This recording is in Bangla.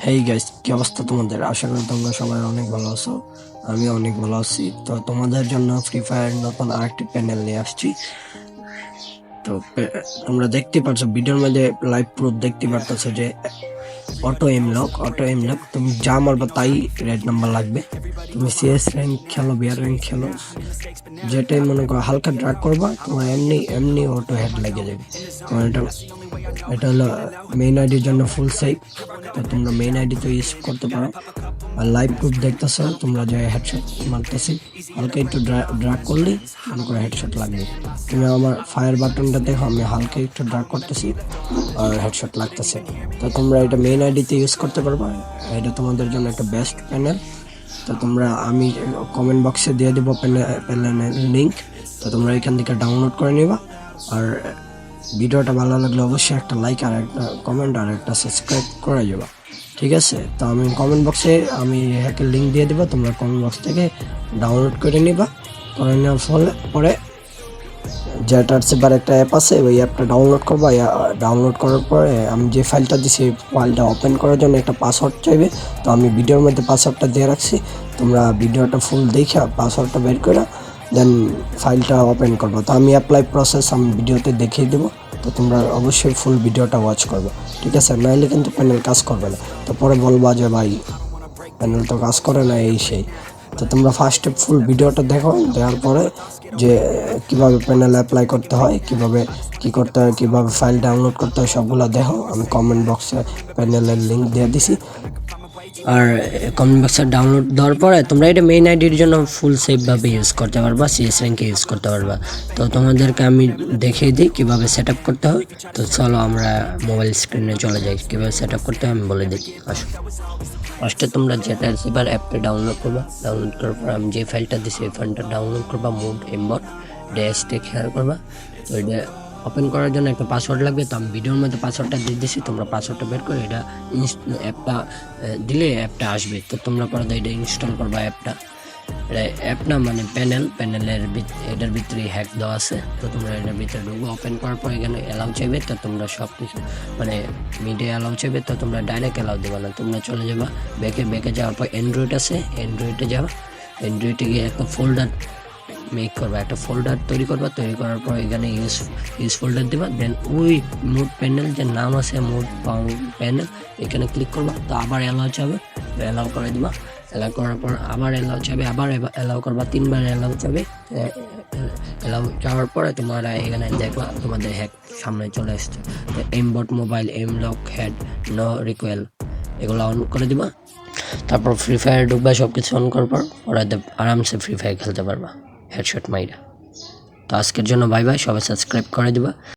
হেই গাইস, কি অবস্থা তোমাদের? আশা করি তোমরা সবাই অনেক ভালো আছো। আমি অনেক ভালো আছি। তো তোমাদের জন্য ফ্রি ফায়ার নতুন আরেকটি প্যানেল নিয়ে আসছি। তো তোমরা দেখতে পাচ্ছ ভিডিওর মধ্যে লাইভ প্রুফ দেখতে পারতেছো যে অটো এম লক তুমি যা মারবা তাই রেড নাম্বার লাগবে। তুমি সিএস র্যাঙ্ক খেলো, বিআর র্যাঙ্ক খেলো, যেটাই মনে করো হালকা ড্রাগ করবা, তোমার এমনি এমনি অটো হেড লেগে যাবে। তোমার এটা হলো মেইন আইডির জন্য ফুল সেফ। তো তোমরা মেইন আইডি তো ইউজ করতে পারো। আর লাইভ প্রুফ দেখতেছো তোমরা যে হেডশট মারতেছি, হালকা একটু ড্রাগ করলেই মনে করো হেডশট লাগবে। তুমি আমার ফায়ার বাটনটা দেখো, আমি হালকা একটু ড্রাগ করতেছি আর হেডশট লাগতেছে। তো তোমরা এটা মেইন আইডিতে ইউজ করতে পারবা। এটা তোমাদের জন্য একটা বেস্ট প্যানেল। তো তোমরা আমি কমেন্ট বক্সে দিয়ে দেবো প্যানেলের লিঙ্ক। তো তোমরা এখান থেকে ডাউনলোড করে নিবা। আর ভিডিওটা ভালো লাগলে অবশ্যই একটা লাইক আর একটা কমেন্ট আর একটা সাবস্ক্রাইব করে যাবা, ঠিক আছে? তো আমি কমেন্ট বক্সে আমি হ্যাকের লিঙ্ক দিয়ে দেবো, তোমরা কমেন্ট বক্স থেকে ডাউনলোড করে নিবা। করে নেওয়ার পরে জেটারসেবার একটা অ্যাপ আছে, ওই অ্যাপটা ডাউনলোড করবা। ডাউনলোড করার পরে আমি যে ফাইলটা দিছি এই ফাইলটা ওপেন করার জন্য একটা পাসওয়ার্ড চাইবে। তো আমি ভিডিওর মধ্যে পাসওয়ার্ডটা দিয়ে রাখছি, তোমরা ভিডিওটা ফুল দেখে পাসওয়ার্ডটা বের করে দেন ফাইলটা ওপেন করবো। তো আমি অ্যাপ্লাই প্রসেস আমি ভিডিওতে দেখিয়ে দেবো। তো তোমরা অবশ্যই ফুল ভিডিওটা ওয়াচ করবে, ঠিক আছে? নাইলে কিন্তু প্যানেল কাজ করবে না। তো পরে বলবা যে ভাই প্যানেল তো কাজ করে না এই সেই। তো তোমরা ফার্স্টে ফুল ভিডিওটা দেখো, দেওয়ার পরে যে কীভাবে প্যানেল অ্যাপ্লাই করতে হয়, কীভাবে কী করতে হয়, কীভাবে ফাইল ডাউনলোড করতে হয় সবগুলো দেখো। আমি কমেন্ট বক্সে প্যানেলের লিঙ্ক দিয়ে দিছি। আর কমেন্ট বক্সে ডাউনলোড দেওয়ার পরে তোমরা এটা মেইন আইডির জন্য ফুল সেফভাবে ইউজ করতে পারবা, সিএস র্যাঙ্কে ইউজ করতে পারবা। তো তোমাদেরকে আমি দেখিয়ে দিই কীভাবে সেট আপ করতে হয়। তো চলো আমরা মোবাইল স্ক্রিনে চলে যাই, কীভাবে সেট আপ করতে হয় আমি বলে দিই। আসো, ফার্স্টে তোমরা যেটা এবার অ্যাপটা ডাউনলোড করবা। ডাউনলোড করার পর আমি যে ফাইলটা দিচ্ছি এই ফাইলটা ডাউনলোড করবা। মোড এমবট ড্যাশটে খেয়াল করবা। তো এটা ওপেন করার জন্য একটা পাসওয়ার্ড লাগবে। তো আমি ভিডিওর মধ্যে পাসওয়ার্ডটা দিয়ে দিচ্ছি, তোমরা পাসওয়ার্ডটা বের করে এটা অ্যাপটা দিলে অ্যাপটা আসবে। তো তোমরা পরে এটা ইনস্টল করবা। অ্যাপটা অ্যাপ না মানে প্যানেলের এটার ভিতরে হ্যাক দেওয়া আছে। তো তোমরা এটার ভিতরে ঢুকবো। ওপেন করার পর এখানে অ্যালাউ চাইবে। তো তোমরা সব কিছু মানে মিডিয়া অ্যালাউ চাইবে। তো তোমরা ডাইরেক্ট অ্যালাউ দেবে না, তোমরা চলে যাবা ব্যাকে যাওয়ার পর অ্যান্ড্রয়েড আছে, অ্যান্ড্রয়েডে যাওয়া। অ্যান্ড্রয়েডে গিয়ে একটা ফোল্ডার মেক করবা, একটা ফোল্ডার তৈরি করবা। তৈরি করার পর এখানে ইউজ ফোল্ডার দিবা। দেন ওই মোড প্যানেল যে নাম আছে মোড প্যানেল, এখানে ক্লিক করবা। তো আবার অ্যালাউ চাবে, অ্যালাউ করে দিবা। অ্যালাউ করার পর আবার অ্যালাউ চাবে, আবার অ্যালাউ করবা, 3বার অ্যালাউ চাবে। অ্যালাউ যাওয়ার পরে তোমরা এখানে দেখবা তোমাদের হ্যাক সামনে চলে আসছে। Aimbot mobile, aim lock, head, no recoil এগুলো অন করে দিবা। তারপর ফ্রি ফায়ার ঢুকবা, সব কিছু অন করার পর ওরা আরামসে ফ্রি ফায়ার খেলতে পারবা হেডশট মাইরা। তো আজকের জন্য বাই বাই, সবাই সাবস্ক্রাইব করে দিবা।